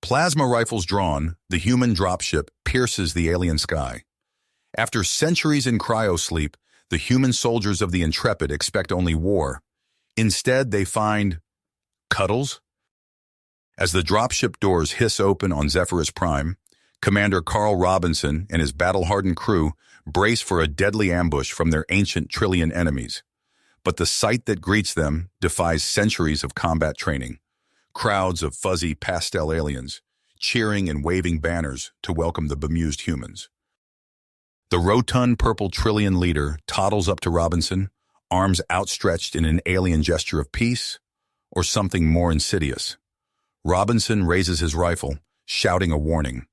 Plasma rifles drawn, the human dropship pierces the alien sky. After centuries in cryo sleep, the human soldiers of the Intrepid expect only war. Instead, they find Cuddles. As the dropship doors hiss open on Zephyrus Prime, Commander Carl Robinson and his battle-hardened crew brace for a deadly ambush from their ancient Trillian enemies. But the sight that greets them defies centuries of combat training. Crowds of fuzzy pastel aliens, cheering and waving banners to welcome the bemused humans. The rotund purple Trillian leader toddles up to Robinson, arms outstretched in an alien gesture of peace, or something more insidious. Robinson raises his rifle, shouting a warning,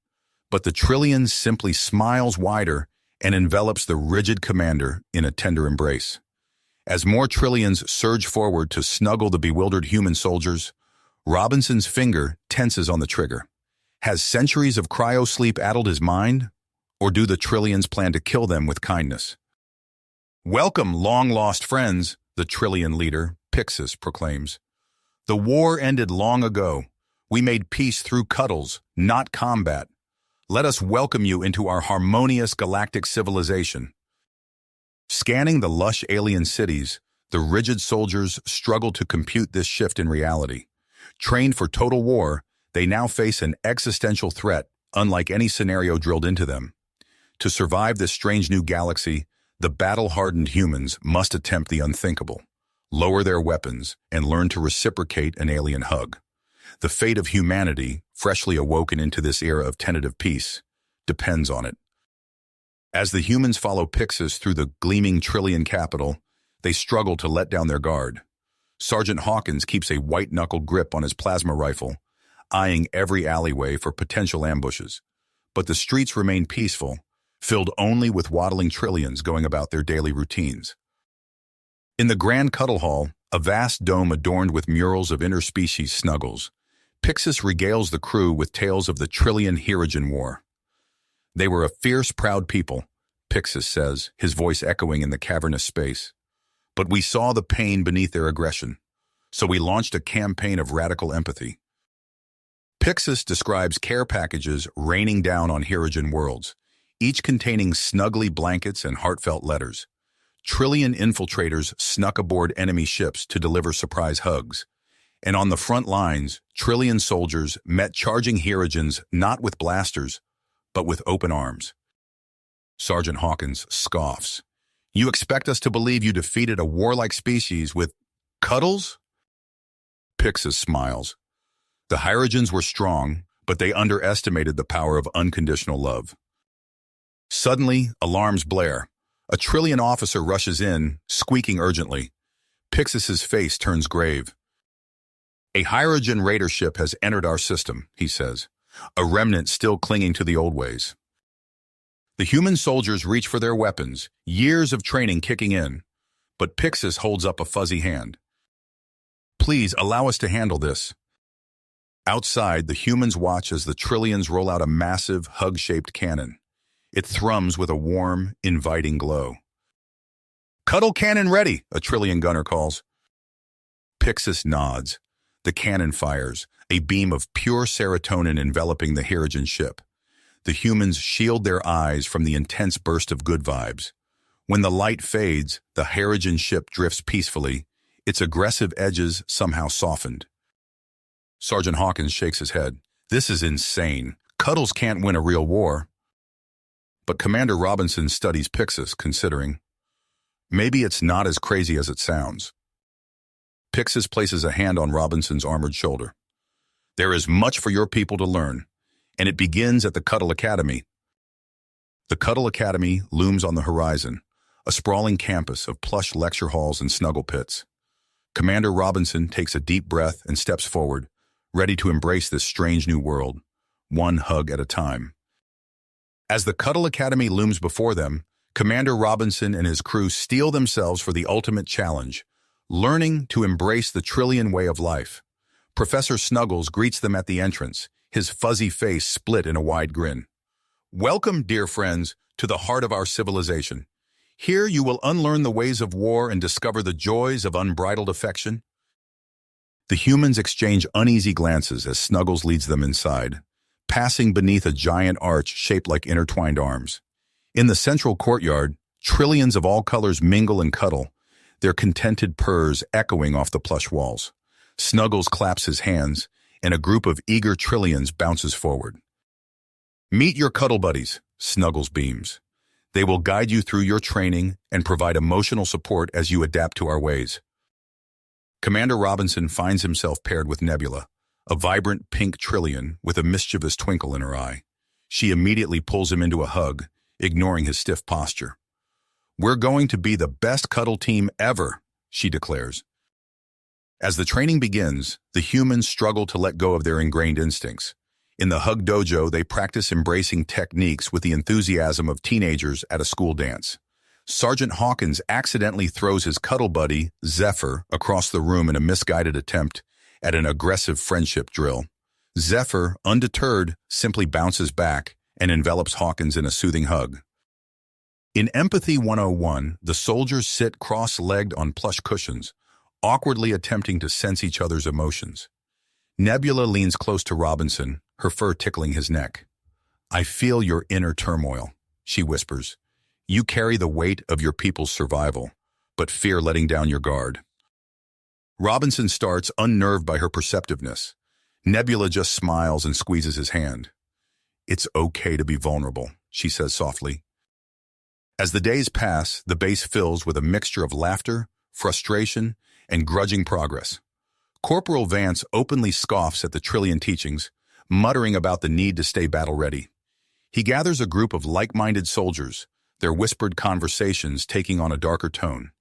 but the Trillian simply smiles wider and envelops the rigid commander in a tender embrace. As more Trillians surge forward to snuggle the bewildered human soldiers, Robinson's finger tenses on the trigger. Has centuries of cryo sleep addled his mind, or do the Trillians plan to kill them with kindness? "Welcome, long-lost friends," the Trillian leader, Pixis, proclaims. "The war ended long ago. We made peace through cuddles, not combat. Let us welcome you into our harmonious galactic civilization." Scanning the lush alien cities, the rigid soldiers struggle to compute this shift in reality. Trained for total war, they now face an existential threat unlike any scenario drilled into them. To survive this strange new galaxy, the battle-hardened humans must attempt the unthinkable, lower their weapons, and learn to reciprocate an alien hug. The fate of humanity, freshly awoken into this era of tentative peace, depends on it. As the humans follow Pixis through the gleaming Trillian capital, they struggle to let down their guard. Sergeant Hawkins keeps a white-knuckled grip on his plasma rifle, eyeing every alleyway for potential ambushes. But the streets remain peaceful, filled only with waddling Trillians going about their daily routines. In the Grand Cuddle Hall, a vast dome adorned with murals of interspecies snuggles, Pixis regales the crew with tales of the Trillian Herogen War. "They were a fierce, proud people," Pixis says, his voice echoing in the cavernous space. "But we saw the pain beneath their aggression, so we launched a campaign of radical empathy." Pixis describes care packages raining down on Herogen worlds, each containing snuggly blankets and heartfelt letters. Trillian infiltrators snuck aboard enemy ships to deliver surprise hugs. And on the front lines, Trillian soldiers met charging Herogens not with blasters, but with open arms. Sergeant Hawkins scoffs. "You expect us to believe you defeated a warlike species with cuddles?" Pixis smiles. "The Herogens were strong, but they underestimated the power of unconditional love." Suddenly, alarms blare. A Trillian officer rushes in, squeaking urgently. Pixis's face turns grave. "A Herogen raider ship has entered our system," he says, a remnant still clinging to the old ways. The human soldiers reach for their weapons, years of training kicking in, but Pixis holds up a fuzzy hand. "Please allow us to handle this." Outside, the humans watch as the Trillians roll out a massive, hug-shaped cannon. It thrums with a warm, inviting glow. "Cuddle cannon ready," a Trillian gunner calls. Pixis nods. The cannon fires, a beam of pure serotonin enveloping the Herogen ship. The humans shield their eyes from the intense burst of good vibes. When the light fades, the Herogen ship drifts peacefully, its aggressive edges somehow softened. Sergeant Hawkins shakes his head. "This is insane. Cuddles can't win a real war." But Commander Robinson studies Pixis, considering, "Maybe it's not as crazy as it sounds." Pixis places a hand on Robinson's armored shoulder. "There is much for your people to learn, and it begins at the Cuddle Academy." The Cuddle Academy looms on the horizon, a sprawling campus of plush lecture halls and snuggle pits. Commander Robinson takes a deep breath and steps forward, ready to embrace this strange new world, one hug at a time. As the Cuddle Academy looms before them, Commander Robinson and his crew steel themselves for the ultimate challenge, learning to embrace the Trillian way of life. Professor Snuggles greets them at the entrance, his fuzzy face split in a wide grin. "Welcome, dear friends, to the heart of our civilization. Here you will unlearn the ways of war and discover the joys of unbridled affection." The humans exchange uneasy glances as Snuggles leads them inside, passing beneath a giant arch shaped like intertwined arms. In the central courtyard, trillions of all colors mingle and cuddle, their contented purrs echoing off the plush walls. Snuggles claps his hands, and a group of eager trillions bounces forward. Meet your cuddle buddies, Snuggles beams. They will guide you through your training and provide emotional support as you adapt to our ways. Commander Robinson finds himself paired with Nebula, a vibrant pink trillion with a mischievous twinkle in her eye. She immediately pulls him into a hug, ignoring his stiff posture. "We're going to be the best cuddle team ever," she declares. As the training begins, the humans struggle to let go of their ingrained instincts. In the hug dojo, they practice embracing techniques with the enthusiasm of teenagers at a school dance. Sergeant Hawkins accidentally throws his cuddle buddy, Zephyr, across the room in a misguided attempt at an aggressive friendship drill. Zephyr, undeterred, simply bounces back and envelops Hawkins in a soothing hug. In Empathy 101, the soldiers sit cross-legged on plush cushions, awkwardly attempting to sense each other's emotions. Nebula leans close to Robinson, her fur tickling his neck. "I feel your inner turmoil," she whispers. "You carry the weight of your people's survival, but fear letting down your guard." Robinson starts, unnerved by her perceptiveness. Nebula just smiles and squeezes his hand. "It's okay to be vulnerable," she says softly. As the days pass, the base fills with a mixture of laughter, frustration, and grudging progress. Corporal Vance openly scoffs at the Trillion teachings, muttering about the need to stay battle-ready. He gathers a group of like-minded soldiers, their whispered conversations taking on a darker tone.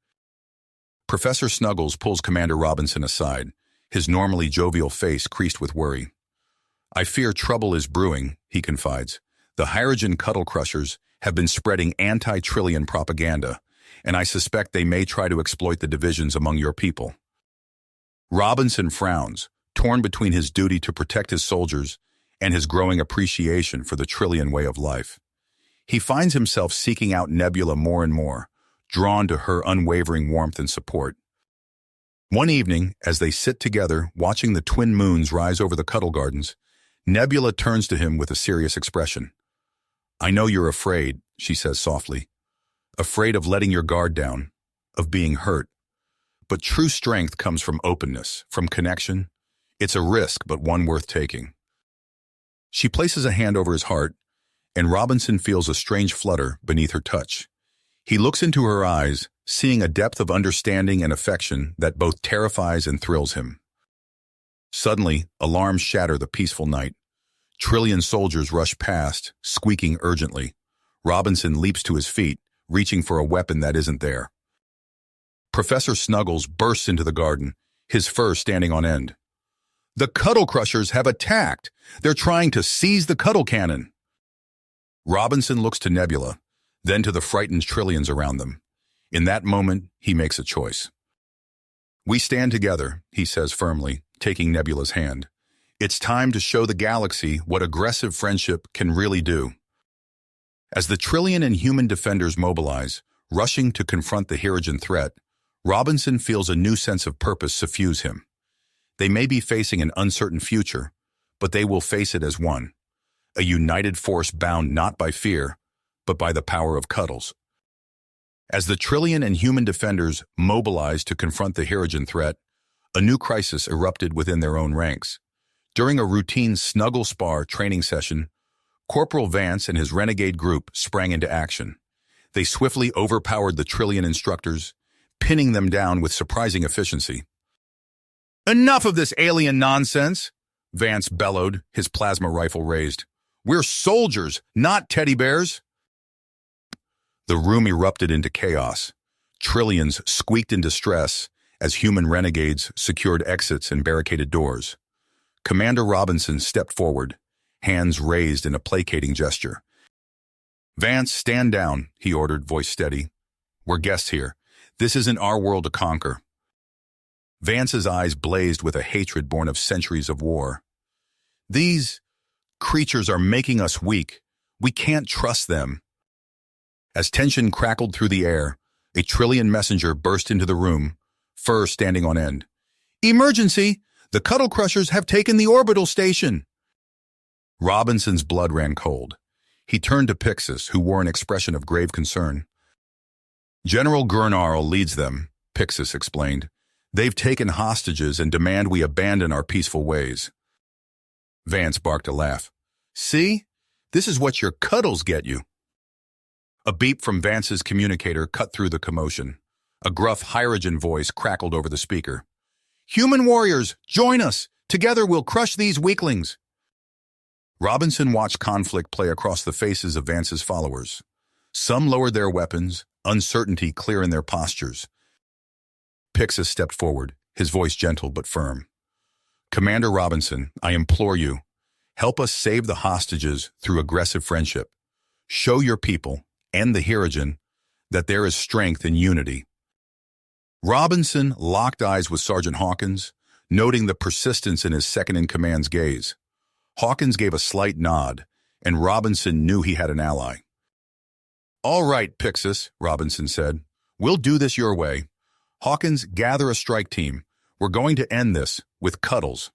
Professor Snuggles pulls Commander Robinson aside, his normally jovial face creased with worry. "I fear trouble is brewing," he confides. "The Hyrogen Cuddle Crushers have been spreading anti-Trillion propaganda, and I suspect they may try to exploit the divisions among your people." Robinson frowns, torn between his duty to protect his soldiers and his growing appreciation for the Trillion way of life. He finds himself seeking out Nebula more and more, drawn to her unwavering warmth and support. One evening, as they sit together watching the twin moons rise over the Cuddle Gardens, Nebula turns to him with a serious expression. "I know you're afraid," she says softly. "Afraid of letting your guard down, of being hurt. But true strength comes from openness, from connection. It's a risk, but one worth taking." She places a hand over his heart, and Robinson feels a strange flutter beneath her touch. He looks into her eyes, seeing a depth of understanding and affection that both terrifies and thrills him. Suddenly, alarms shatter the peaceful night. Trillion soldiers rush past, squeaking urgently. Robinson leaps to his feet, reaching for a weapon that isn't there. Professor Snuggles bursts into the garden, his fur standing on end. "The Cuddle Crushers have attacked! They're trying to seize the Cuddle Cannon!" Robinson looks to Nebula, then to the frightened Trillions around them. In that moment, he makes a choice. "We stand together," he says firmly, taking Nebula's hand. "It's time to show the galaxy what aggressive friendship can really do." As the Trillion and human defenders mobilize, rushing to confront the Hyrogen threat, Robinson feels a new sense of purpose suffuse him. They may be facing an uncertain future, but they will face it as one. A united force bound not by fear, but by the power of cuddles. As the Trillion and human defenders mobilized to confront the Hyrogen threat, a new crisis erupted within their own ranks. During a routine snuggle spar training session, Corporal Vance and his renegade group sprang into action. They swiftly overpowered the Trillion instructors, pinning them down with surprising efficiency. "Enough of this alien nonsense!" Vance bellowed, his plasma rifle raised. "We're soldiers, not teddy bears!" The room erupted into chaos. Trillions squeaked in distress as human renegades secured exits and barricaded doors. Commander Robinson stepped forward, hands raised in a placating gesture. "Vance, stand down," he ordered, voice steady. "We're guests here. This isn't our world to conquer." Vance's eyes blazed with a hatred born of centuries of war. "These creatures are making us weak. We can't trust them." As tension crackled through the air, a Trillion messenger burst into the room, fur standing on end. "Emergency! The Cuddle Crushers have taken the orbital station. Robinson's blood ran cold. He turned to Pixis, who wore an expression of grave concern. General Gurnarl leads them, Pixis explained. They've taken hostages and demand we abandon our peaceful ways. Vance barked a laugh. See? This is what your cuddles get you. A beep from Vance's communicator cut through the commotion. A gruff Hydrogen voice crackled over the speaker. Human warriors, join us! Together we'll crush these weaklings! Robinson watched conflict play across the faces of Vance's followers. Some lowered their weapons, uncertainty clear in their postures. Pixis stepped forward, his voice gentle but firm. Commander Robinson, I implore you, help us save the hostages through aggressive friendship. Show your people, and the Hydrogen, that there is strength in unity. Robinson locked eyes with Sergeant Hawkins, noting the persistence in his second-in-command's gaze. Hawkins gave a slight nod, and Robinson knew he had an ally. All right, Pixis, Robinson said. We'll do this your way. Hawkins, gather a strike team. We're going to end this with Cuddles.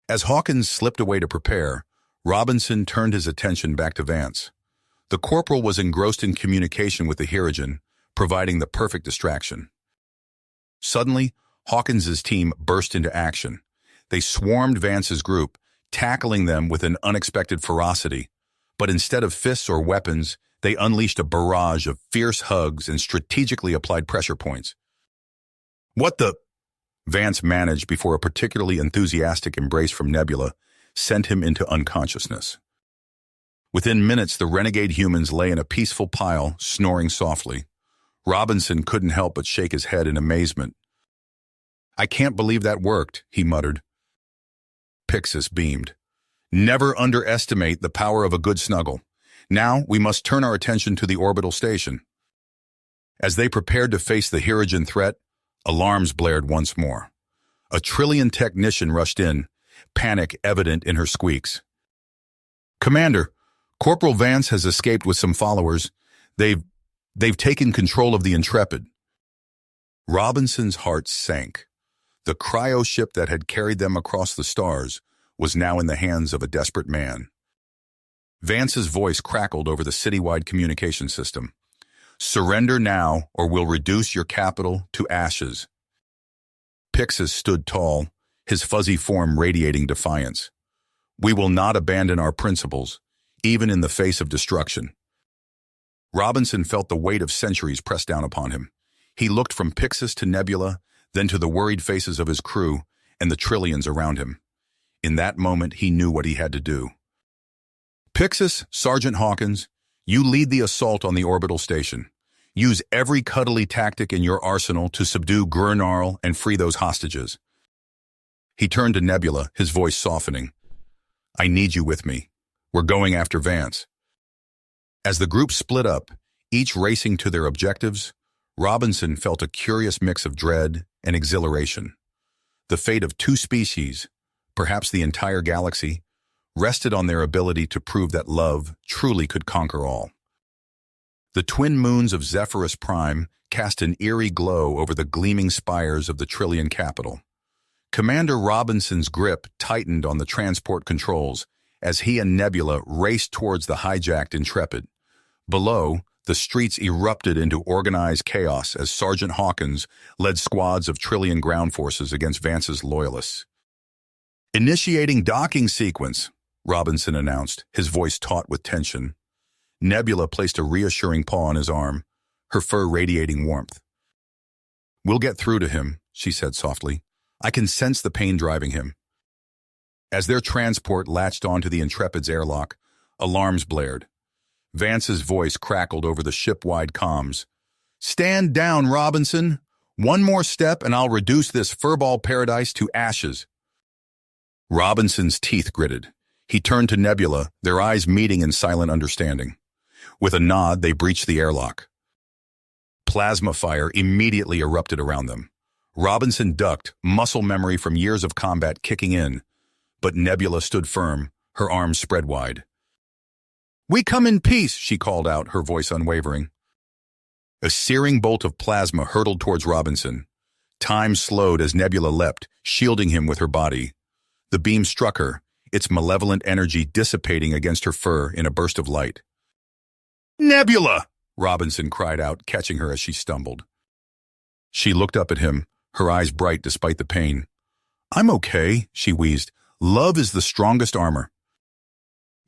As Hawkins slipped away to prepare, Robinson turned his attention back to Vance. The corporal was engrossed in communication with the Hydrogen, providing the perfect distraction. Suddenly, Hawkins's team burst into action. They swarmed Vance's group, tackling them with an unexpected ferocity. But instead of fists or weapons, they unleashed a barrage of fierce hugs and strategically applied pressure points. What the? Vance managed before a particularly enthusiastic embrace from Nebula sent him into unconsciousness. Within minutes, the renegade humans lay in a peaceful pile, snoring softly. Robinson couldn't help but shake his head in amazement. I can't believe that worked, he muttered. Pixis beamed. Never underestimate the power of a good snuggle. Now we must turn our attention to the orbital station. As they prepared to face the Hydrogen threat, alarms blared once more. A Trillian technician rushed in, panic evident in her squeaks. Commander, Corporal Vance has escaped with some followers. They've taken control of the Intrepid. Robinson's heart sank. The cryo ship that had carried them across the stars was now in the hands of a desperate man. Vance's voice crackled over the citywide communication system. Surrender now, or we'll reduce your capital to ashes. Pixis stood tall, his fuzzy form radiating defiance. We will not abandon our principles, even in the face of destruction. Robinson felt the weight of centuries press down upon him. He looked from Pixis to Nebula, then to the worried faces of his crew and the Trillians around him. In that moment, he knew what he had to do. Pixis, Sergeant Hawkins, you lead the assault on the orbital station. Use every cuddly tactic in your arsenal to subdue Gurnarl and free those hostages. He turned to Nebula, his voice softening. I need you with me. We're going after Vance. As the group split up, each racing to their objectives, Robinson felt a curious mix of dread and exhilaration. The fate of two species, perhaps the entire galaxy, rested on their ability to prove that love truly could conquer all. The twin moons of Zephyrus Prime cast an eerie glow over the gleaming spires of the Trillian capital. Commander Robinson's grip tightened on the transport controls as he and Nebula raced towards the hijacked Intrepid. Below, the streets erupted into organized chaos as Sergeant Hawkins led squads of Trillian ground forces against Vance's loyalists. Initiating docking sequence, Robinson announced, his voice taut with tension. Nebula placed a reassuring paw on his arm, her fur radiating warmth. We'll get through to him, she said softly. I can sense the pain driving him. As their transport latched onto the Intrepid's airlock, alarms blared. Vance's voice crackled over the ship-wide comms. Stand down, Robinson. One more step and I'll reduce this furball paradise to ashes. Robinson's teeth gritted. He turned to Nebula, their eyes meeting in silent understanding. With a nod, they breached the airlock. Plasma fire immediately erupted around them. Robinson ducked, muscle memory from years of combat kicking in. But Nebula stood firm, her arms spread wide. We come in peace, she called out, her voice unwavering. A searing bolt of plasma hurtled towards Robinson. Time slowed as Nebula leapt, shielding him with her body. The beam struck her, its malevolent energy dissipating against her fur in a burst of light. "Nebula!" Robinson cried out, catching her as she stumbled. She looked up at him, her eyes bright despite the pain. "I'm okay," she wheezed. "Love is the strongest armor."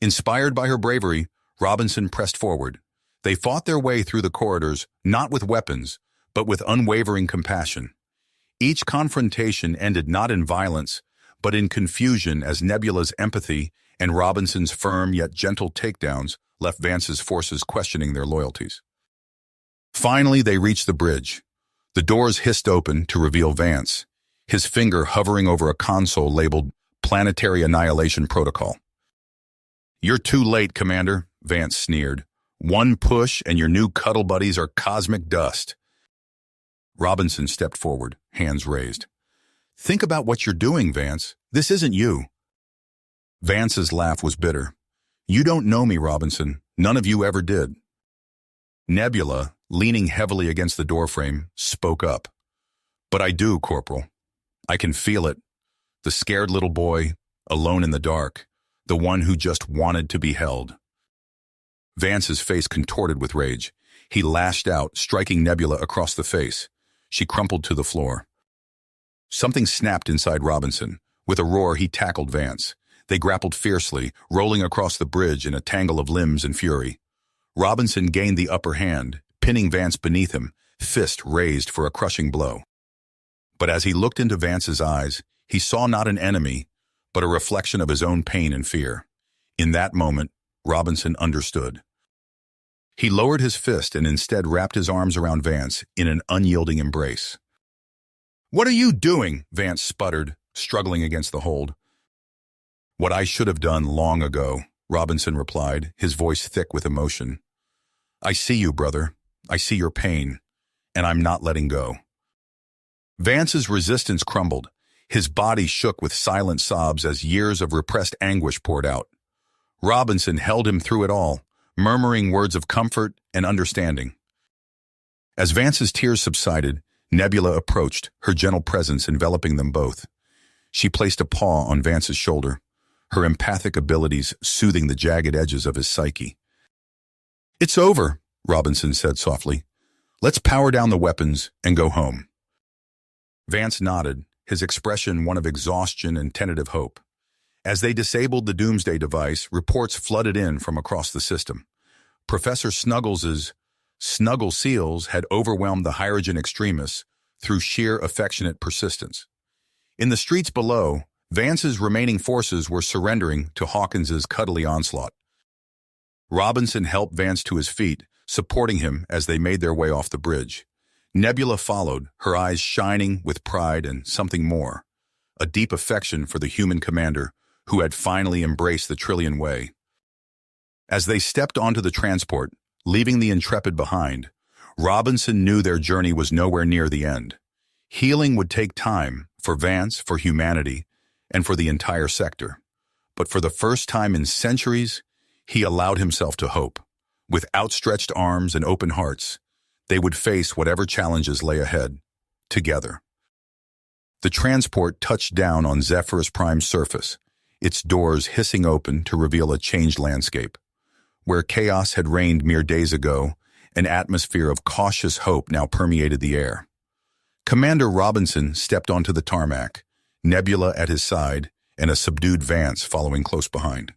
Inspired by her bravery, Robinson pressed forward. They fought their way through the corridors, not with weapons, but with unwavering compassion. Each confrontation ended not in violence, but in confusion as Nebula's empathy and Robinson's firm yet gentle takedowns left Vance's forces questioning their loyalties. Finally, they reached the bridge. The doors hissed open to reveal Vance, his finger hovering over a console labeled Planetary Annihilation Protocol. "You're too late, Commander," Vance sneered. "One push and your new Cuddle buddies are cosmic dust." Robinson stepped forward, hands raised. "Think about what you're doing, Vance. This isn't you." Vance's laugh was bitter. "You don't know me, Robinson. None of you ever did." Nebula, leaning heavily against the doorframe, spoke up. "But I do, Corporal. I can feel it. The scared little boy, alone in the dark, the one who just wanted to be held." Vance's face contorted with rage. He lashed out, striking Nebula across the face. She crumpled to the floor. Something snapped inside Robinson. With a roar, he tackled Vance. They grappled fiercely, rolling across the bridge in a tangle of limbs and fury. Robinson gained the upper hand, pinning Vance beneath him, fist raised for a crushing blow. But as he looked into Vance's eyes, he saw not an enemy, but a reflection of his own pain and fear. In that moment, Robinson understood. He lowered his fist and instead wrapped his arms around Vance in an unyielding embrace. "What are you doing?" Vance sputtered, struggling against the hold. "What I should have done long ago," Robinson replied, his voice thick with emotion. "I see you, brother. I see your pain, and I'm not letting go." Vance's resistance crumbled. His body shook with silent sobs as years of repressed anguish poured out. Robinson held him through it all, murmuring words of comfort and understanding. As Vance's tears subsided, Nebula approached, her gentle presence enveloping them both. She placed a paw on Vance's shoulder, her empathic abilities soothing the jagged edges of his psyche. "It's over," Robinson said softly. "Let's power down the weapons and go home." Vance nodded, his expression one of exhaustion and tentative hope. As they disabled the Doomsday device, reports flooded in from across the system. Professor Snuggles's Snuggle Seals had overwhelmed the Hydrogen extremists through sheer affectionate persistence. In the streets below, Vance's remaining forces were surrendering to Hawkins's cuddly onslaught. Robinson helped Vance to his feet, supporting him as they made their way off the bridge. Nebula followed, her eyes shining with pride and something more, a deep affection for the human commander who had finally embraced the Trillion Way. As they stepped onto the transport, leaving the Intrepid behind, Robinson knew their journey was nowhere near the end. Healing would take time for Vance, for humanity, and for the entire sector. But for the first time in centuries, he allowed himself to hope. With outstretched arms and open hearts, they would face whatever challenges lay ahead, together. The transport touched down on Zephyrus Prime's surface, its doors hissing open to reveal a changed landscape. Where chaos had reigned mere days ago, an atmosphere of cautious hope now permeated the air. Commander Robinson stepped onto the tarmac, Nebula at his side, and a subdued Vance following close behind.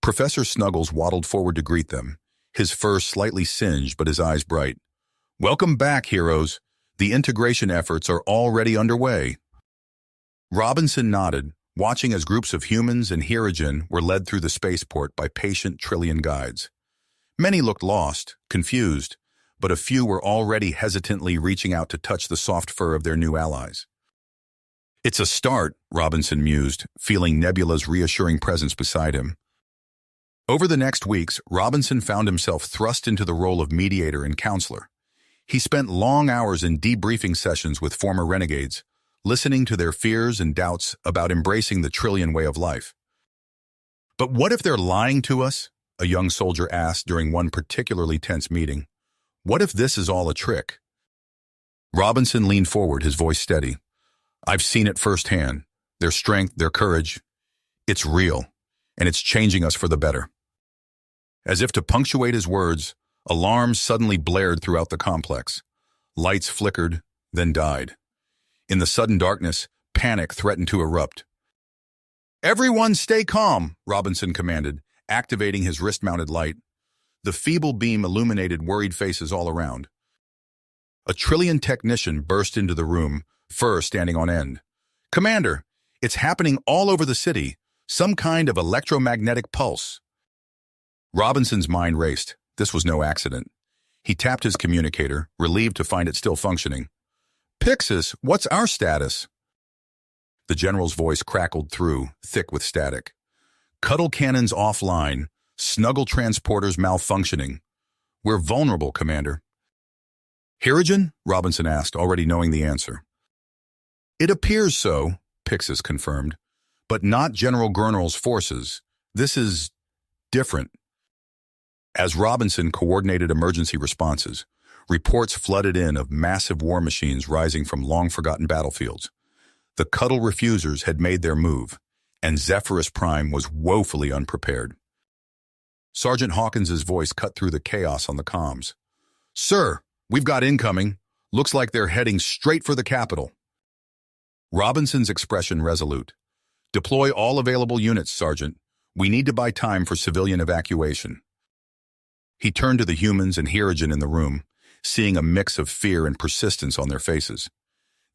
Professor Snuggles waddled forward to greet them, his fur slightly singed but his eyes bright. "Welcome back, heroes. The integration efforts are already underway." Robinson nodded, watching as groups of humans and Hydrogen were led through the spaceport by patient Trillion guides. Many looked lost, confused, but a few were already hesitantly reaching out to touch the soft fur of their new allies. "It's a start," Robinson mused, feeling Nebula's reassuring presence beside him. Over the next weeks, Robinson found himself thrust into the role of mediator and counselor. He spent long hours in debriefing sessions with former renegades, listening to their fears and doubts about embracing the Trillion way of life. "But what if they're lying to us?" a young soldier asked during one particularly tense meeting. "What if this is all a trick?" Robinson leaned forward, his voice steady. I've seen it firsthand. Their strength, their courage. It's real, and it's changing us for the better. As if to punctuate his words, alarms suddenly blared throughout the complex. Lights flickered, then died. In the sudden darkness, panic threatened to erupt. Everyone stay calm, Robinson commanded, activating his wrist-mounted light. The feeble beam illuminated worried faces all around. A trillion technician burst into the room, fur standing on end. Commander, it's happening all over the city. Some kind of electromagnetic pulse. Robinson's mind raced. This was no accident. He tapped his communicator, relieved to find it still functioning. Pixis, what's our status? The general's voice crackled through, thick with static. Cuddle cannons offline, snuggle transporters malfunctioning. We're vulnerable, Commander. Hirogen? Robinson asked, already knowing the answer. It appears so, Pixis confirmed, but not General Gurnall's forces. This is different. As Robinson coordinated emergency responses, reports flooded in of massive war machines rising from long-forgotten battlefields. The Cuddle refusers had made their move, and Zephyrus Prime was woefully unprepared. Sergeant Hawkins's voice cut through the chaos on the comms. Sir, we've got incoming. Looks like they're heading straight for the capital. Robinson's expression resolute. Deploy all available units, Sergeant. We need to buy time for civilian evacuation. He turned to the humans and Hirogen in the room, seeing a mix of fear and persistence on their faces.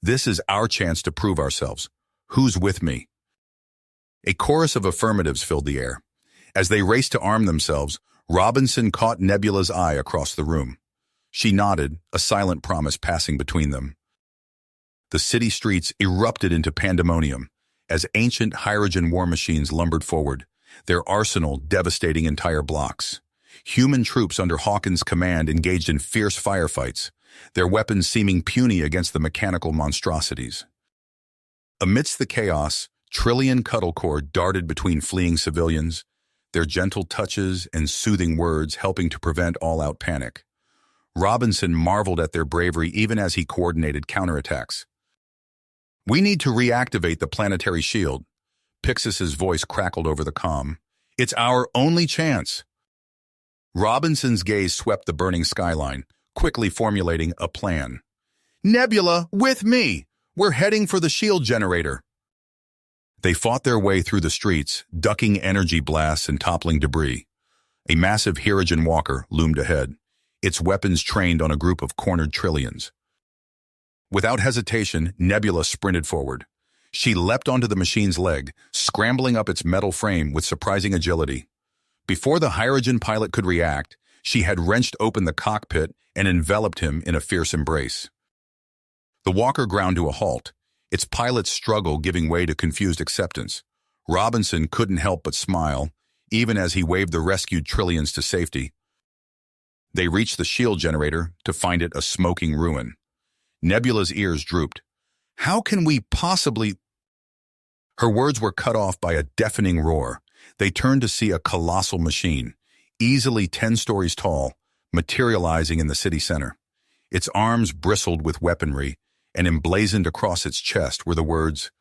This is our chance to prove ourselves. Who's with me? A chorus of affirmatives filled the air. As they raced to arm themselves, Robinson caught Nebula's eye across the room. She nodded, a silent promise passing between them. The city streets erupted into pandemonium as ancient Hirogen war machines lumbered forward, their arsenal devastating entire blocks. Human troops under Hawkins' command engaged in fierce firefights, their weapons seeming puny against the mechanical monstrosities. Amidst the chaos, Trillion Cuddle Corps darted between fleeing civilians, their gentle touches and soothing words helping to prevent all-out panic. Robinson marveled at their bravery even as he coordinated counterattacks. We need to reactivate the planetary shield. Pixis's voice crackled over the comm. It's our only chance. Robinson's gaze swept the burning skyline, quickly formulating a plan. Nebula, with me! We're heading for the shield generator. They fought their way through the streets, ducking energy blasts and toppling debris. A massive Hirogen walker loomed ahead, its weapons trained on a group of cornered trillions. Without hesitation, Nebula sprinted forward. She leapt onto the machine's leg, scrambling up its metal frame with surprising agility. Before the Hirogen pilot could react, she had wrenched open the cockpit and enveloped him in a fierce embrace. The walker ground to a halt, its pilot's struggle giving way to confused acceptance. Robinson couldn't help but smile, even as he waved the rescued trillions to safety. They reached the shield generator to find it a smoking ruin. Nebula's ears drooped. How can we possibly... Her words were cut off by a deafening roar. They turned to see a colossal machine, easily 10 stories tall, materializing in the city center. Its arms bristled with weaponry, and emblazoned across its chest were the words,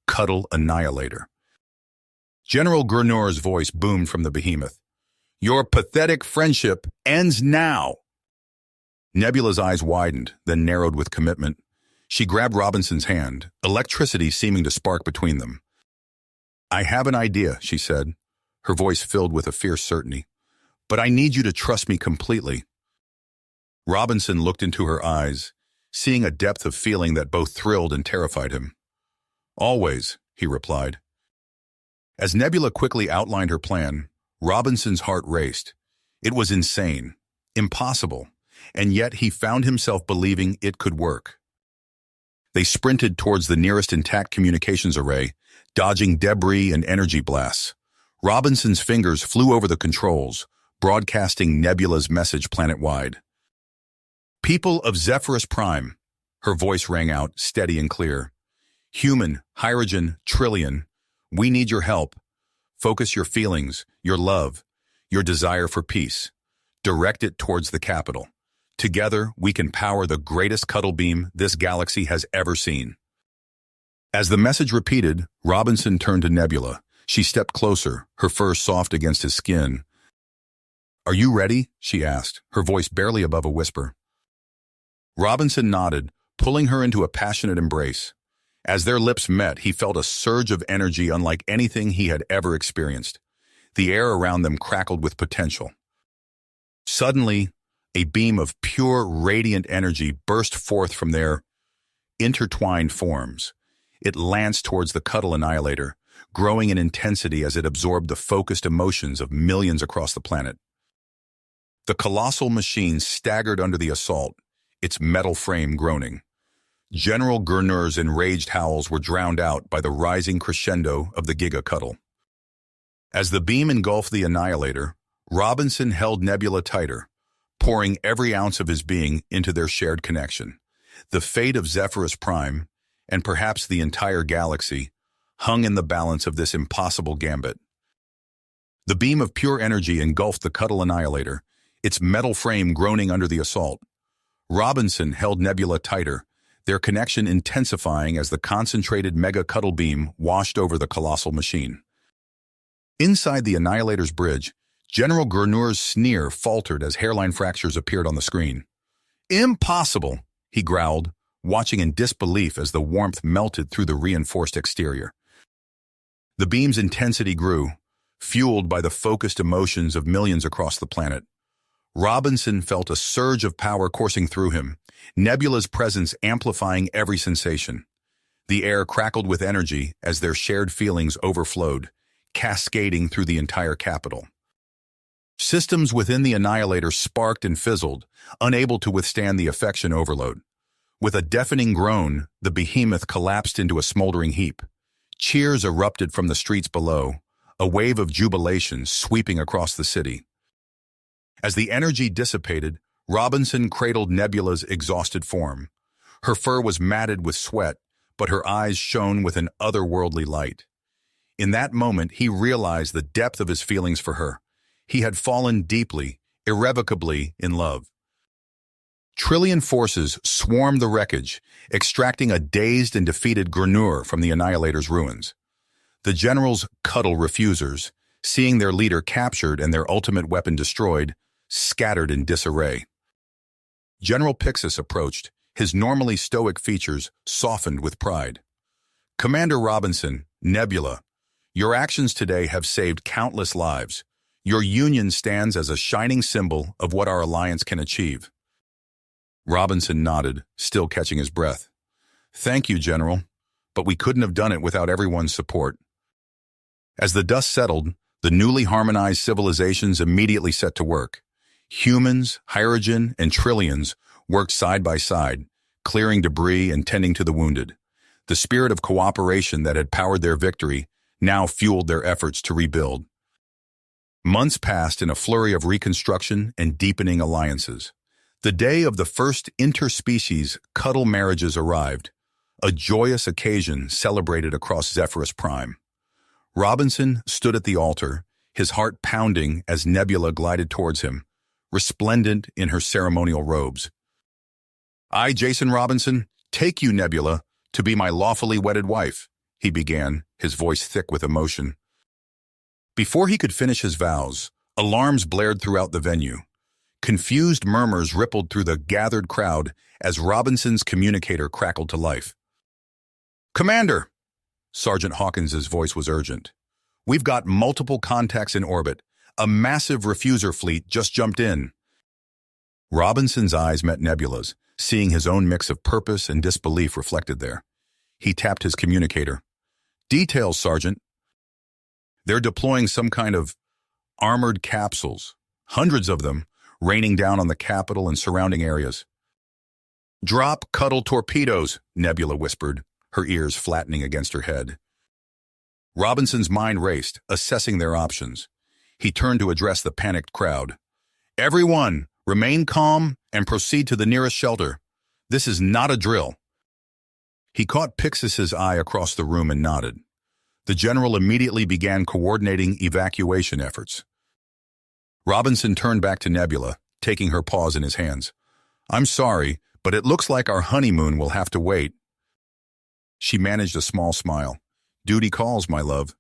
Cuddle Annihilator. General Gurnall's voice boomed from the behemoth. Your pathetic friendship ends now. Nebula's eyes widened, then narrowed with commitment. She grabbed Robinson's hand, electricity seeming to spark between them. I have an idea, she said, her voice filled with a fierce certainty. But I need you to trust me completely. Robinson looked into her eyes, seeing a depth of feeling that both thrilled and terrified him. Always, he replied. As Nebula quickly outlined her plan, Robinson's heart raced. It was insane, impossible, and yet he found himself believing it could work. They sprinted towards the nearest intact communications array, dodging debris and energy blasts. Robinson's fingers flew over the controls, broadcasting Nebula's message planet-wide. People of Zephyrus Prime, her voice rang out, steady and clear. Human, Hirogen, Trillion, we need your help. Focus your feelings, your love, your desire for peace. Direct it towards the capital. Together, we can power the greatest cuddle beam this galaxy has ever seen. As the message repeated, Robinson turned to Nebula. She stepped closer, her fur soft against his skin. "Are you ready?" she asked, her voice barely above a whisper. Robinson nodded, pulling her into a passionate embrace. As their lips met, he felt a surge of energy unlike anything he had ever experienced. The air around them crackled with potential. Suddenly, a beam of pure, radiant energy burst forth from their intertwined forms. It lanced towards the Cuddle Annihilator, growing in intensity as it absorbed the focused emotions of millions across the planet. The colossal machine staggered under the assault, its metal frame groaning. General Gurneur's enraged howls were drowned out by the rising crescendo of the Giga Cuddle. As the beam engulfed the Annihilator, Robinson held Nebula tighter, pouring every ounce of his being into their shared connection. The fate of Zephyrus Prime, and perhaps the entire galaxy, hung in the balance of this impossible gambit. The beam of pure energy engulfed the Cuddle Annihilator, its metal frame groaning under the assault. Robinson held Nebula tighter, their connection intensifying as the concentrated mega cuddle beam washed over the colossal machine. Inside the Annihilator's bridge, General Gurneur's sneer faltered as hairline fractures appeared on the screen. "Impossible," he growled, watching in disbelief as the warmth melted through the reinforced exterior. The beam's intensity grew, fueled by the focused emotions of millions across the planet. Robinson felt a surge of power coursing through him, Nebula's presence amplifying every sensation. The air crackled with energy as their shared feelings overflowed, cascading through the entire capital. Systems within the Annihilator sparked and fizzled, unable to withstand the affection overload. With a deafening groan, the behemoth collapsed into a smoldering heap. Cheers erupted from the streets below, a wave of jubilation sweeping across the city. As the energy dissipated, Robinson cradled Nebula's exhausted form. Her fur was matted with sweat, but her eyes shone with an otherworldly light. In that moment, he realized the depth of his feelings for her. He had fallen deeply, irrevocably in love. Trillion forces swarmed the wreckage, extracting a dazed and defeated Gurneur from the Annihilator's ruins. The general's Cuddle refusers, seeing their leader captured and their ultimate weapon destroyed, scattered in disarray. General Pixis approached, his normally stoic features softened with pride. "Commander Robinson, Nebula, your actions today have saved countless lives. Your union stands as a shining symbol of what our alliance can achieve." Robinson nodded, still catching his breath. "Thank you, General, but we couldn't have done it without everyone's support." As the dust settled, the newly harmonized civilizations immediately set to work. Humans, Hydrogen, and Trillions worked side by side, clearing debris and tending to the wounded. The spirit of cooperation that had powered their victory now fueled their efforts to rebuild. Months passed in a flurry of reconstruction and deepening alliances. The day of the first interspecies Cuddle marriages arrived, a joyous occasion celebrated across Zephyrus Prime. Robinson stood at the altar, his heart pounding as Nebula glided towards him, resplendent in her ceremonial robes. "I, Jason Robinson, take you, Nebula, to be my lawfully wedded wife," he began, his voice thick with emotion. Before he could finish his vows, alarms blared throughout the venue. Confused murmurs rippled through the gathered crowd as Robinson's communicator crackled to life. "Commander!" Sergeant Hawkins's voice was urgent. "We've got multiple contacts in orbit. A massive refuser fleet just jumped in." Robinson's eyes met Nebula's, seeing his own mix of purpose and disbelief reflected there. He tapped his communicator. "Details, Sergeant." "They're deploying some kind of armored capsules, hundreds of them, raining down on the capital and surrounding areas." "Drop Cuddle torpedoes," Nebula whispered, her ears flattening against her head. Robinson's mind raced, assessing their options. He turned to address the panicked crowd. "Everyone, remain calm and proceed to the nearest shelter. This is not a drill." He caught Pixis's eye across the room and nodded. The general immediately began coordinating evacuation efforts. Robinson turned back to Nebula, taking her paws in his hands. I'm sorry, but it looks like our honeymoon will have to wait. She managed a small smile. Duty calls, my love.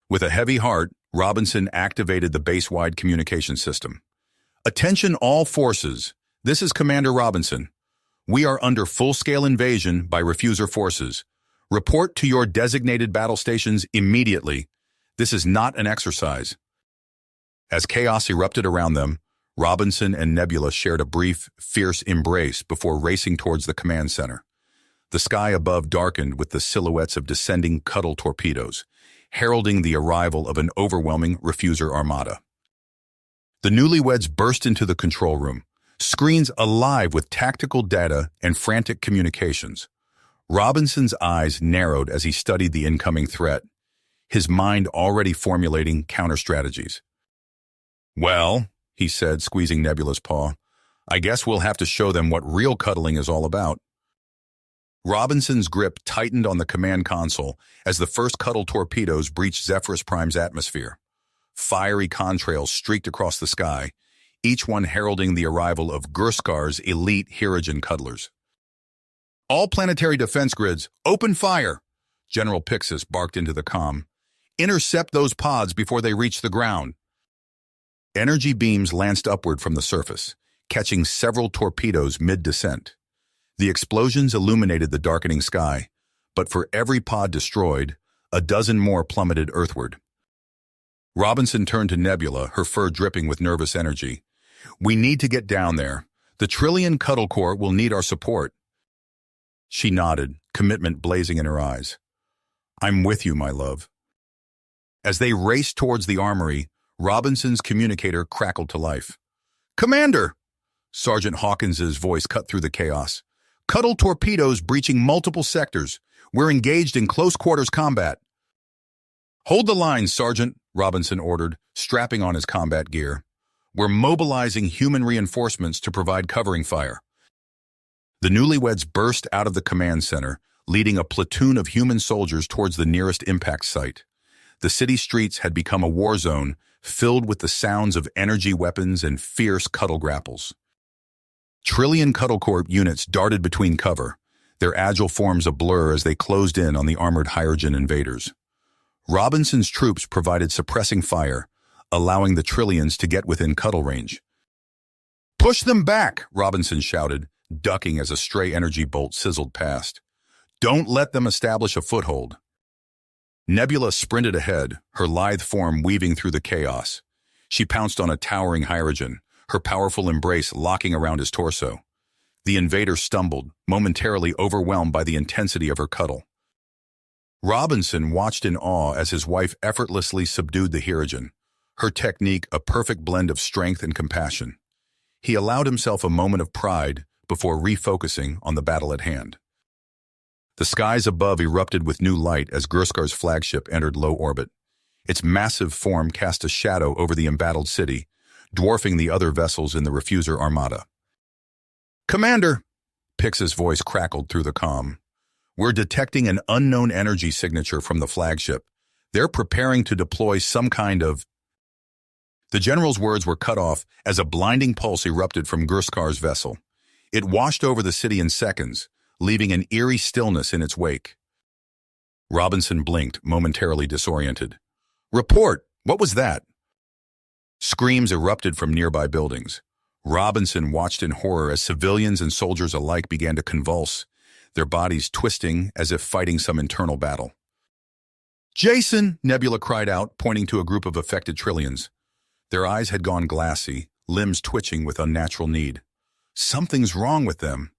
With a heavy heart, Robinson activated the base-wide communication system. Attention all forces. This is Commander Robinson. We are under full-scale invasion by refuser forces. Report to your designated battle stations immediately. This is not an exercise. As chaos erupted around them, Robinson and Nebula shared a brief, fierce embrace before racing towards the command center. The sky above darkened with the silhouettes of descending Cuddle torpedoes, heralding the arrival of an overwhelming refuser armada. The newlyweds burst into the control room, screens alive with tactical data and frantic communications. Robinson's eyes narrowed as he studied the incoming threat, his mind already formulating counter-strategies. Well, he said, squeezing Nebula's paw, I guess we'll have to show them what real cuddling is all about. Robinson's grip tightened on the command console as the first Cuddle torpedoes breached Zephyrus Prime's atmosphere. Fiery contrails streaked across the sky, each one heralding the arrival of Gurskar's elite Hirogen cuddlers. All planetary defense grids, open fire! General Pixis barked into the comm. Intercept those pods before they reach the ground. Energy beams lanced upward from the surface, catching several torpedoes mid-descent. The explosions illuminated the darkening sky, but for every pod destroyed, a dozen more plummeted earthward. Robinson turned to Nebula, her fur dripping with nervous energy. We need to get down there. The Trillion Cuddle Corps will need our support. She nodded, commitment blazing in her eyes. I'm with you, my love. As they raced towards the armory, Robinson's communicator crackled to life. Commander! Sergeant Hawkins's voice cut through the chaos. Cuddle torpedoes breaching multiple sectors. We're engaged in close-quarters combat. Hold the line, Sergeant, Robinson ordered, strapping on his combat gear. We're mobilizing human reinforcements to provide covering fire. The newlyweds burst out of the command center, leading a platoon of human soldiers towards the nearest impact site. The city streets had become a war zone, filled with the sounds of energy weapons and fierce Cuddle grapples. Trillion Cuddle Corps units darted between cover, their agile forms a blur as they closed in on the armored Hirogen invaders. Robinson's troops provided suppressing fire, allowing the Trillions to get within Cuddle range. Push them back, Robinson shouted, ducking as a stray energy bolt sizzled past. Don't let them establish a foothold. Nebula sprinted ahead, her lithe form weaving through the chaos. She pounced on a towering Hirogen, her powerful embrace locking around his torso. The invader stumbled, momentarily overwhelmed by the intensity of her cuddle. Robinson watched in awe as his wife effortlessly subdued the Hirogen, her technique a perfect blend of strength and compassion. He allowed himself a moment of pride before refocusing on the battle at hand. The skies above erupted with new light as Gurskar's flagship entered low orbit. Its massive form cast a shadow over the embattled city, dwarfing the other vessels in the refuser armada. Commander! Pix's voice crackled through the comm. We're detecting an unknown energy signature from the flagship. They're preparing to deploy some kind of... The general's words were cut off as a blinding pulse erupted from Gurskar's vessel. It washed over the city in seconds, leaving an eerie stillness in its wake. Robinson blinked, momentarily disoriented. Report! What was that? Screams erupted from nearby buildings. Robinson watched in horror as civilians and soldiers alike began to convulse, their bodies twisting as if fighting some internal battle. Jason! Nebula cried out, pointing to a group of affected Trillions. Their eyes had gone glassy, limbs twitching with unnatural need. Something's wrong with them.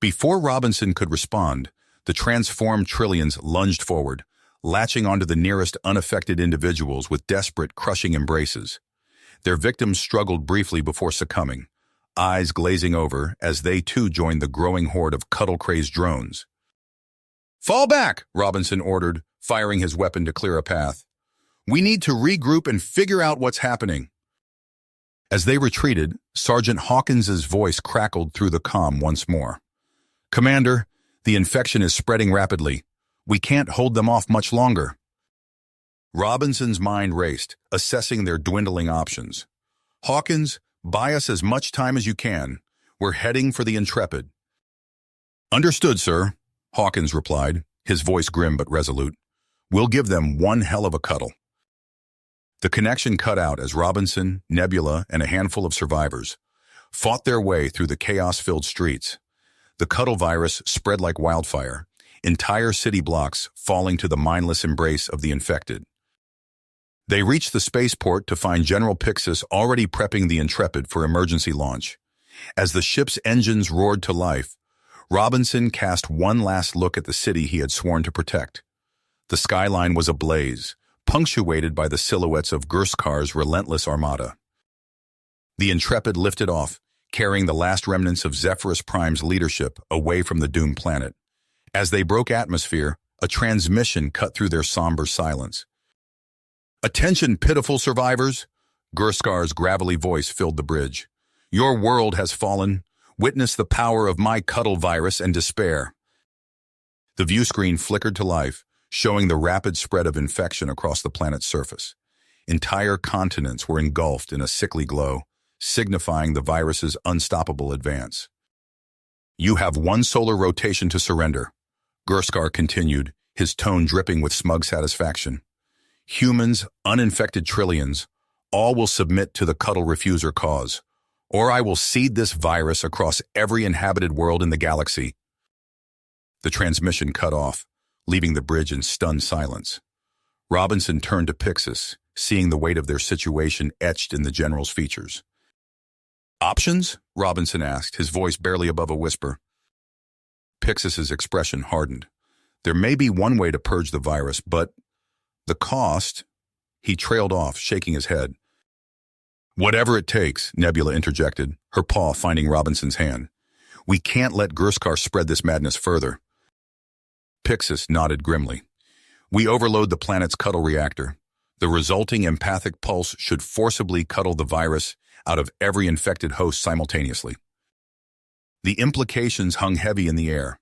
Before Robinson could respond, the transformed Trillions lunged forward, latching onto the nearest unaffected individuals with desperate, crushing embraces. Their victims struggled briefly before succumbing, eyes glazing over as they too joined the growing horde of cuddle-crazed drones. Fall back, Robinson ordered, firing his weapon to clear a path. We need to regroup and figure out what's happening. As they retreated, Sergeant Hawkins's voice crackled through the comm once more. Commander, the infection is spreading rapidly. We can't hold them off much longer. Robinson's mind raced, assessing their dwindling options. Hawkins, Buy us as much time as you can. We're heading for the Intrepid." "Understood, sir," Hawkins replied, his voice grim but resolute. "We'll give them one hell of a cuddle." The connection cut out as Robinson, Nebula, and a handful of survivors fought their way through the chaos-filled streets. The Cuddle virus spread like wildfire, entire city blocks falling to the mindless embrace of the infected. They reached the spaceport to find General Pixis already prepping the Intrepid for emergency launch. As the ship's engines roared to life, Robinson cast one last look at the city he had sworn to protect. The skyline was ablaze, punctuated by the silhouettes of Gurskar's relentless armada. The Intrepid lifted off, carrying the last remnants of Zephyrus Prime's leadership away from the doomed planet. As they broke atmosphere, a transmission cut through their somber silence. "Attention, pitiful survivors!" Gurskar's gravelly voice filled the bridge. "Your world has fallen. Witness the power of my Cuddle virus and despair." The view screen flickered to life, showing the rapid spread of infection across the planet's surface. Entire continents were engulfed in a sickly glow, signifying the virus's unstoppable advance. "You have one solar rotation to surrender," Gurskar continued, his tone dripping with smug satisfaction. "Humans, uninfected trillions, all will submit to the Cuddle refuser cause, or I will seed this virus across every inhabited world in the galaxy." The transmission cut off, leaving the bridge in stunned silence. Robinson turned to Pixis, seeing the weight of their situation etched in the General's features. "Options?" Robinson asked, his voice barely above a whisper. Pixis's expression hardened. "There may be one way to purge the virus, but the cost—" He trailed off, shaking his head. "Whatever it takes," Nebula interjected, her paw finding Robinson's hand. "We can't let Gurskar spread this madness further." Pixis nodded grimly. "We overload the planet's Cuddle reactor. The resulting empathic pulse should forcibly cuddle the virus out of every infected host simultaneously." The implications hung heavy in the air.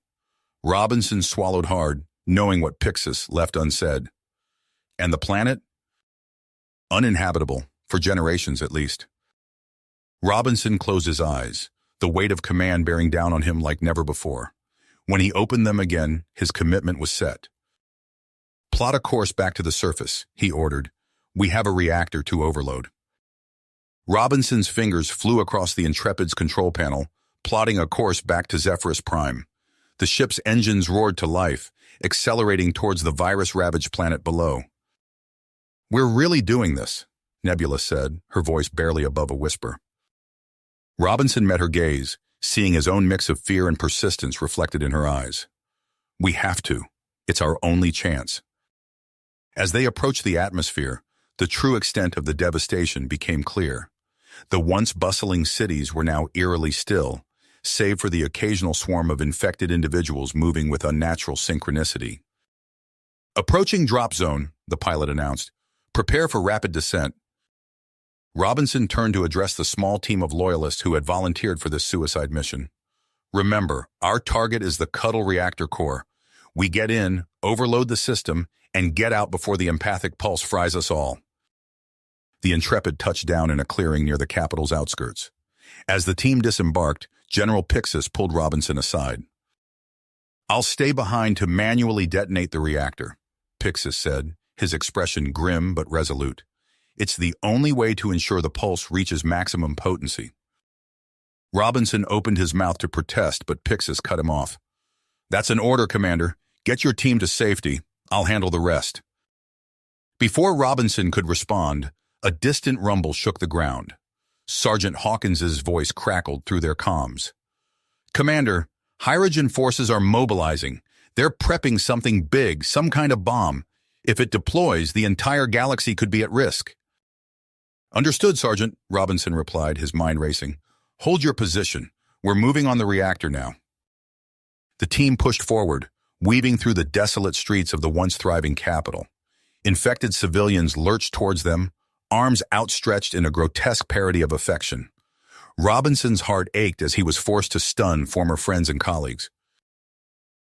Robinson swallowed hard, knowing what Pixis left unsaid. "And the planet?" "Uninhabitable, for generations at least." Robinson closed his eyes, the weight of command bearing down on him like never before. When he opened them again, his commitment was set. "Plot a course back to the surface," he ordered. "We have a reactor to overload." Robinson's fingers flew across the Intrepid's control panel, plotting a course back to Zephyrus Prime. The ship's engines roared to life, accelerating towards the virus-ravaged planet below. "We're really doing this," Nebula said, her voice barely above a whisper. Robinson met her gaze, seeing his own mix of fear and persistence reflected in her eyes. "We have to. It's our only chance." As they approached the atmosphere, the true extent of the devastation became clear. The once bustling cities were now eerily still, save for the occasional swarm of infected individuals moving with unnatural synchronicity. "Approaching drop zone," the pilot announced. "Prepare for rapid descent." Robinson turned to address the small team of loyalists who had volunteered for this suicide mission. "Remember, our target is the Cuddle reactor core. We get in, overload the system, and get out before the empathic pulse fries us all." The Intrepid touched down in a clearing near the capital's outskirts. As the team disembarked, General Pixis pulled Robinson aside. "I'll stay behind to manually detonate the reactor," Pixis said, his expression grim but resolute. "It's the only way to ensure the pulse reaches maximum potency." Robinson opened his mouth to protest, but Pixis cut him off. "That's an order, Commander. Get your team to safety. I'll handle the rest." Before Robinson could respond, a distant rumble shook the ground. Sergeant Hawkins's voice crackled through their comms. "Commander, Hyrogen forces are mobilizing. They're prepping something big, some kind of bomb. If it deploys, the entire galaxy could be at risk." "Understood, Sergeant," Robinson replied, his mind racing. "Hold your position. We're moving on the reactor now." The team pushed forward, weaving through the desolate streets of the once thriving capital. Infected civilians lurched towards them, arms outstretched in a grotesque parody of affection. Robinson's heart ached as he was forced to stun former friends and colleagues.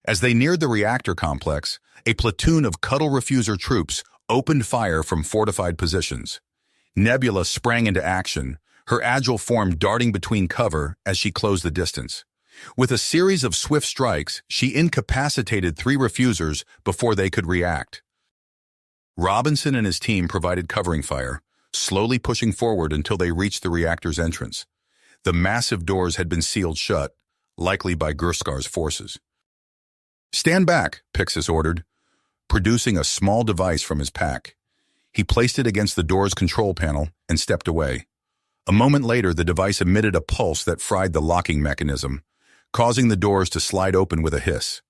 As they neared the reactor complex, a platoon of Cuddle refuser troops opened fire from fortified positions. Nebula sprang into action, her agile form darting between cover as she closed the distance. With a series of swift strikes, she incapacitated 3 refusers before they could react. Robinson and his team provided covering fire, slowly pushing forward until they reached the reactor's entrance. The massive doors had been sealed shut, likely by Gurskar's forces. "Stand back," Pixis ordered, producing a small device from his pack. He placed it against the door's control panel and stepped away. A moment later, the device emitted a pulse that fried the locking mechanism, causing the doors to slide open with a hiss.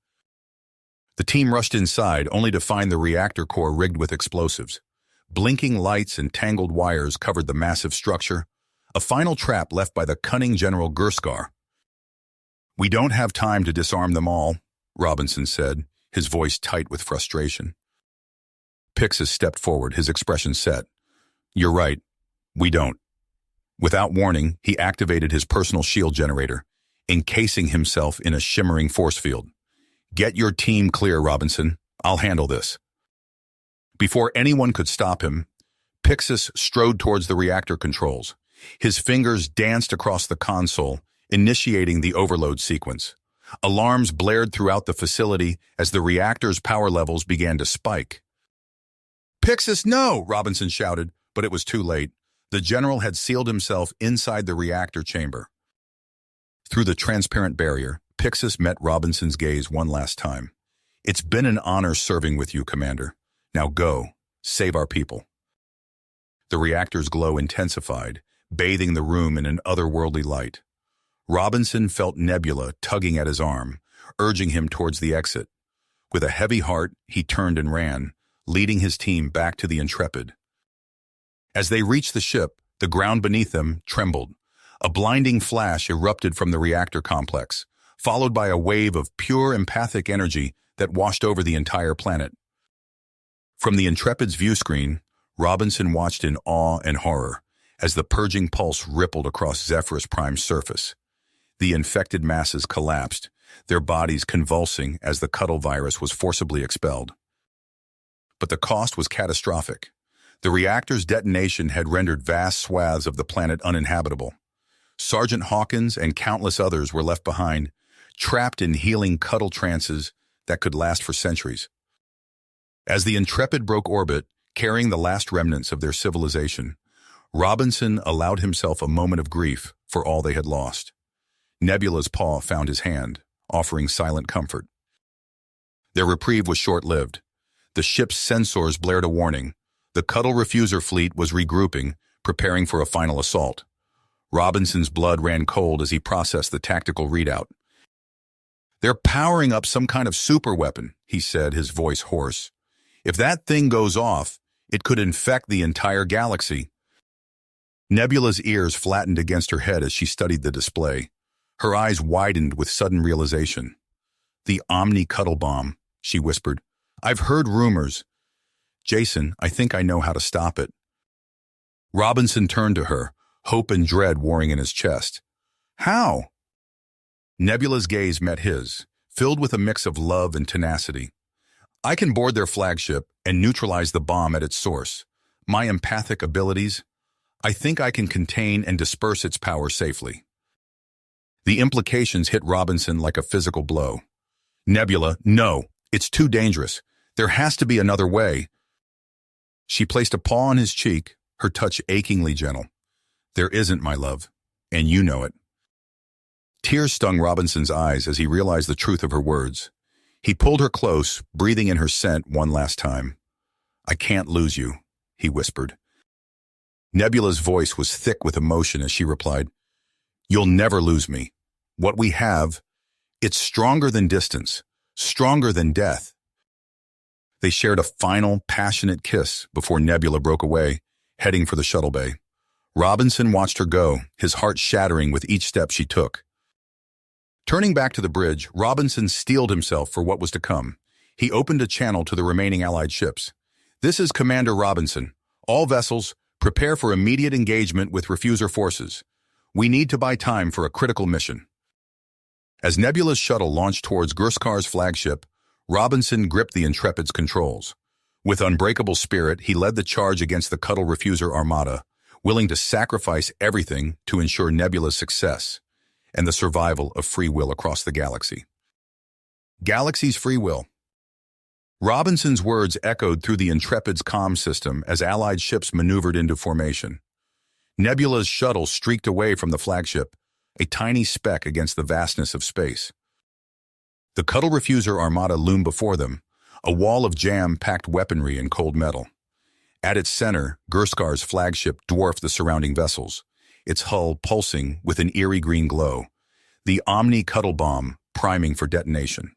The team rushed inside, only to find the reactor core rigged with explosives. Blinking lights and tangled wires covered the massive structure, a final trap left by the cunning General Gurskar. "We don't have time to disarm them all," Robinson said, his voice tight with frustration. Pixis stepped forward, his expression set. "You're right. We don't." Without warning, he activated his personal shield generator, encasing himself in a shimmering force field. "Get your team clear, Robinson. I'll handle this." Before anyone could stop him, Pixis strode towards the reactor controls. His fingers danced across the console, initiating the overload sequence. Alarms blared throughout the facility as the reactor's power levels began to spike. "Pixis, no!" Robinson shouted, but it was too late. The general had sealed himself inside the reactor chamber. Through the transparent barrier, Pixis met Robinson's gaze one last time. "It's been an honor serving with you, Commander. Now go, save our people." The reactor's glow intensified, bathing the room in an otherworldly light. Robinson felt Nebula tugging at his arm, urging him towards the exit. With a heavy heart, he turned and ran, leading his team back to the Intrepid. As they reached the ship, the ground beneath them trembled. A blinding flash erupted from the reactor complex, followed by a wave of pure empathic energy that washed over the entire planet. From the Intrepid's view screen, Robinson watched in awe and horror as the purging pulse rippled across Zephyrus Prime's surface. The infected masses collapsed, their bodies convulsing as the Cuddle virus was forcibly expelled. But the cost was catastrophic. The reactor's detonation had rendered vast swaths of the planet uninhabitable. Sergeant Hawkins and countless others were left behind, trapped in healing Cuddle trances that could last for centuries. As the Intrepid broke orbit, carrying the last remnants of their civilization, Robinson allowed himself a moment of grief for all they had lost. Nebula's paw found his hand, offering silent comfort. Their reprieve was short-lived. The ship's sensors blared a warning. The Cuddle refuser fleet was regrouping, preparing for a final assault. Robinson's blood ran cold as he processed the tactical readout. "They're powering up some kind of superweapon," he said, his voice hoarse. "If that thing goes off, it could infect the entire galaxy." Nebula's ears flattened against her head as she studied the display. Her eyes widened with sudden realization. "The Omni-Cuddle bomb," she whispered. "I've heard rumors. Jason, I think I know how to stop it." Robinson turned to her, hope and dread warring in his chest. "How?" Nebula's gaze met his, filled with a mix of love and tenacity. "I can board their flagship and neutralize the bomb at its source. My empathic abilities, I think I can contain and disperse its power safely." The implications hit Robinson like a physical blow. "Nebula, no, it's too dangerous. There has to be another way." She placed a paw on his cheek, her touch achingly gentle. "There isn't, my love, and you know it." Tears stung Robinson's eyes as he realized the truth of her words. He pulled her close, breathing in her scent one last time. "I can't lose you," he whispered. Nebula's voice was thick with emotion as she replied, "You'll never lose me. What we have, it's stronger than distance, stronger than death." They shared a final, passionate kiss before Nebula broke away, heading for the shuttle bay. Robinson watched her go, his heart shattering with each step she took. Turning back to the bridge, Robinson steeled himself for what was to come. He opened a channel to the remaining Allied ships. "This is Commander Robinson. All vessels, prepare for immediate engagement with refuser forces. We need to buy time for a critical mission." As Nebula's shuttle launched towards Gurskar's flagship, Robinson gripped the Intrepid's controls. With unbreakable spirit, he led the charge against the Cuddle refuser armada, willing to sacrifice everything to ensure Nebula's success and the survival of free will across the galaxy. Galaxy's free will. Robinson's words echoed through the Intrepid's comm system as Allied ships maneuvered into formation. Nebula's shuttle streaked away from the flagship, a tiny speck against the vastness of space. The Cuddle Refuser armada loomed before them, a wall of jam-packed weaponry and cold metal. At its center, Gurskar's flagship dwarfed the surrounding vessels, its hull pulsing with an eerie green glow, the Omni-Cuddle bomb priming for detonation.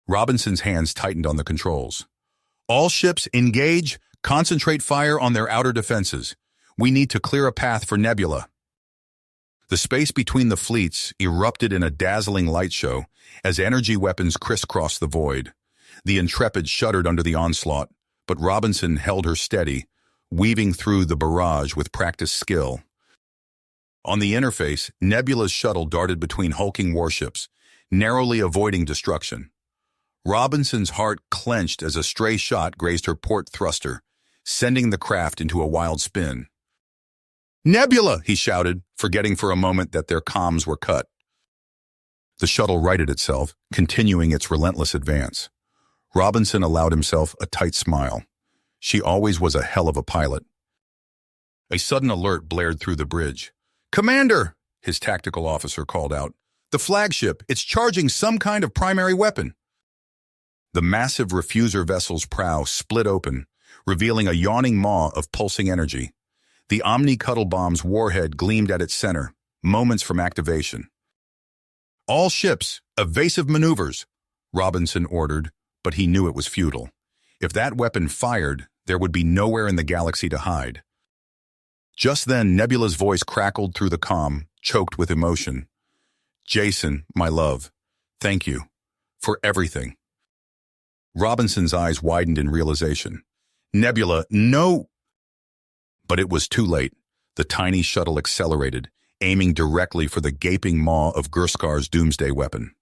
Robinson's hands tightened on the controls. All ships engage, concentrate fire on their outer defenses. We need to clear a path for Nebula. The space between the fleets erupted in a dazzling light show as energy weapons crisscrossed the void. The Intrepid shuddered under the onslaught, but Robinson held her steady, weaving through the barrage with practiced skill. On the interface, Nebula's shuttle darted between hulking warships, narrowly avoiding destruction. Robinson's heart clenched as a stray shot grazed her port thruster, sending the craft into a wild spin. "Nebula!" he shouted, forgetting for a moment that their comms were cut. The shuttle righted itself, continuing its relentless advance. Robinson allowed himself a tight smile. She always was a hell of a pilot. A sudden alert blared through the bridge. "Commander!" his tactical officer called out. "The flagship, it's charging some kind of primary weapon." The massive refuser vessel's prow split open, revealing a yawning maw of pulsing energy. The Omni-Cuddle bomb's warhead gleamed at its center, moments from activation. "All ships, evasive maneuvers," Robinson ordered, but he knew it was futile. If that weapon fired, there would be nowhere in the galaxy to hide. Just then, Nebula's voice crackled through the comm, choked with emotion. "Jason, my love, thank you for everything." Robinson's eyes widened in realization. "Nebula, no!" But it was too late. The tiny shuttle accelerated, aiming directly for the gaping maw of Gurskar's doomsday weapon.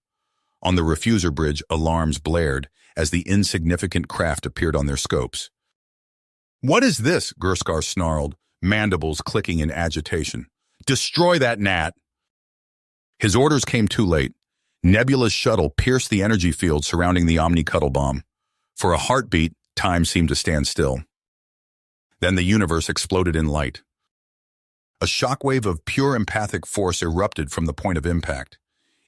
On the refuser bridge, alarms blared as the insignificant craft appeared on their scopes. "What is this?" Gurskar snarled, mandibles clicking in agitation. "Destroy that gnat!" His orders came too late. Nebula's shuttle pierced the energy field surrounding the Omni-Cuddle bomb. For a heartbeat, time seemed to stand still. Then the universe exploded in light. A shockwave of pure empathic force erupted from the point of impact.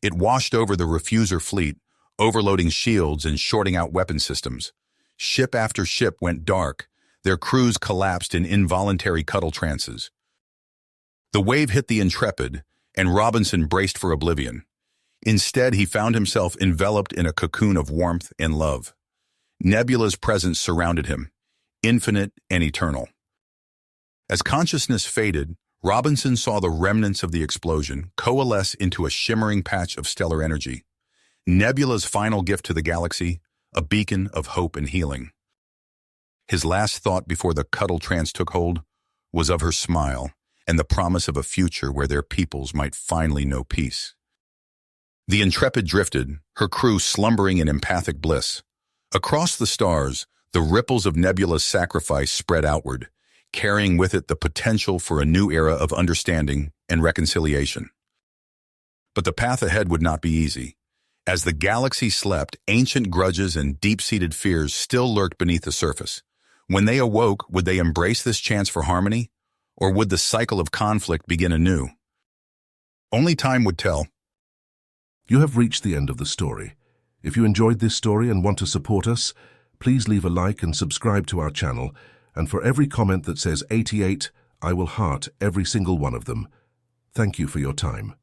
It washed over the refuser fleet, overloading shields and shorting out weapon systems. Ship after ship went dark. Their crews collapsed in involuntary cuddle trances. The wave hit the Intrepid, and Robinson braced for oblivion. Instead, he found himself enveloped in a cocoon of warmth and love. Nebula's presence surrounded him, infinite and eternal. As consciousness faded, Robinson saw the remnants of the explosion coalesce into a shimmering patch of stellar energy. Nebula's final gift to the galaxy, a beacon of hope and healing. His last thought before the Cuddle trance took hold was of her smile and the promise of a future where their peoples might finally know peace. The Intrepid drifted, her crew slumbering in empathic bliss. Across the stars, the ripples of Nebula's sacrifice spread outward, carrying with it the potential for a new era of understanding and reconciliation. But the path ahead would not be easy. As the galaxy slept, ancient grudges and deep-seated fears still lurked beneath the surface. When they awoke, would they embrace this chance for harmony? Or would the cycle of conflict begin anew? Only time would tell. You have reached the end of the story. If you enjoyed this story and want to support us, please leave a like and subscribe to our channel, and for every comment that says 88, I will heart every single one of them. Thank you for your time.